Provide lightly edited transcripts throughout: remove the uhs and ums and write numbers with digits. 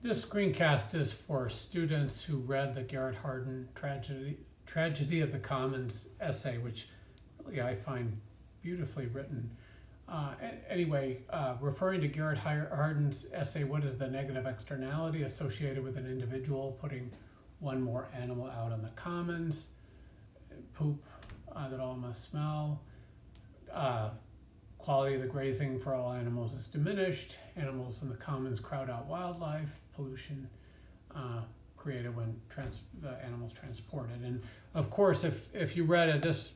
This screencast is for students who read the Garrett Hardin Tragedy of the Commons essay, which really I find beautifully written. Anyway, referring to Garrett Hardin's essay, what is the negative externality associated with an individual putting one more animal out on the commons? Poop that all must smell. Quality of the grazing for all animals is diminished. Animals in the commons crowd out wildlife. Pollution created when the animals transported. And of course, if you read it,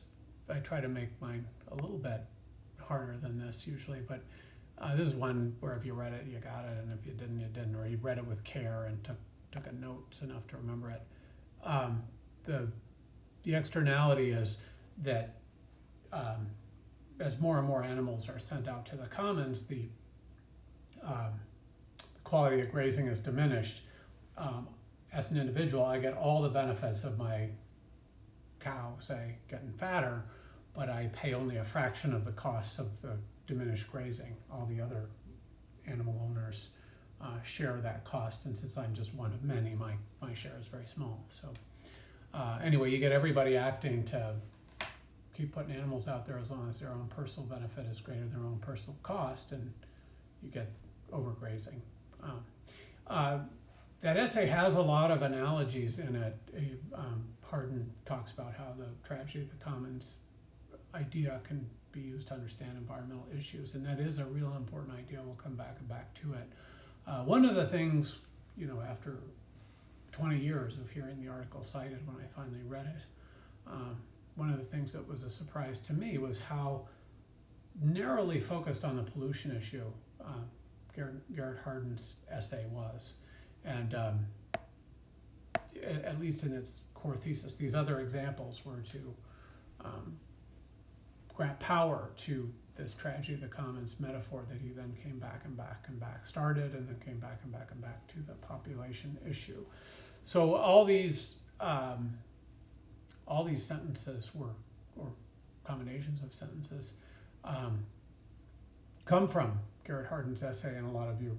I try to make mine a little bit harder than this usually, but this is one where if you read it, you got it, and if you didn't, or you read it with care and took a note enough to remember it. The externality is that as more and more animals are sent out to the commons, the quality of grazing is diminished. As an individual, I get all the benefits of my cow, say, getting fatter, but I pay only a fraction of the costs of the diminished grazing. All the other animal owners share that cost, and since I'm just one of many, my share is very small. So anyway, you get everybody acting to keep putting animals out there as long as their own personal benefit is greater than their own personal cost, and you get overgrazing. That essay has a lot of analogies in it. Hardin talks about how the tragedy of the commons idea can be used to understand environmental issues, and that is a real important idea. We'll come back to it. One of the things, after 20 years of hearing the article cited when I finally read it, one of the things that was a surprise to me was how narrowly focused on the pollution issue Garrett Hardin's essay was. And at least in its core thesis, these other examples were to grant power to this tragedy of the commons metaphor that he then came back and back, started and then came back to the population issue. So all these sentences or combinations of sentences, come from Garrett Hardin's essay, and a lot of you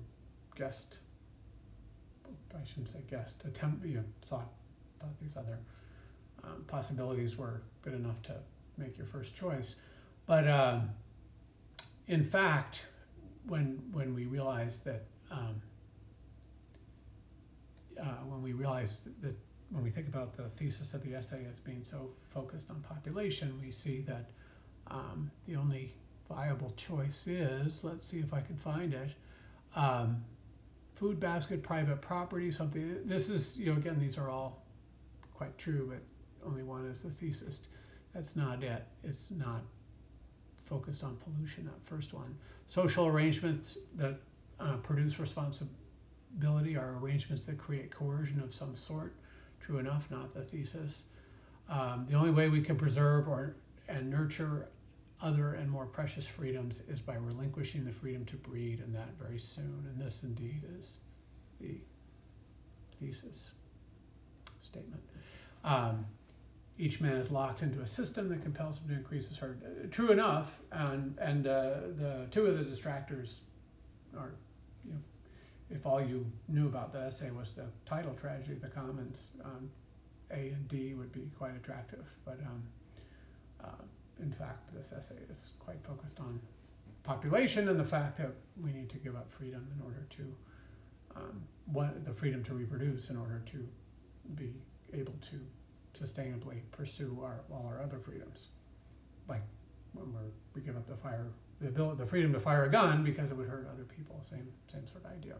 thought these other possibilities were good enough to make your first choice. But in fact, when we realized that when we think about the thesis of the essay as being so focused on population, we see that the only viable choice is, let's see if I can find it, food basket, private property, something. This is, again, these are all quite true, but only one is the thesis. That's not it. It's not focused on pollution, that first one. Social arrangements that produce responsibility are arrangements that create coercion of some sort. True enough, not the thesis. The only way we can preserve and nurture other and more precious freedoms is by relinquishing the freedom to breed, and that very soon. And this indeed is the thesis statement. Each man is locked into a system that compels him to increase his herd. True enough, and the two of the distractors are, if all you knew about the essay was the title, Tragedy of the Commons, A and D would be quite attractive. But in fact, this essay is quite focused on population and the fact that we need to give up freedom in order to, the freedom to reproduce in order to be able to sustainably pursue all our other freedoms. Like when we give up the freedom to fire a gun because it would hurt other people, same sort of idea.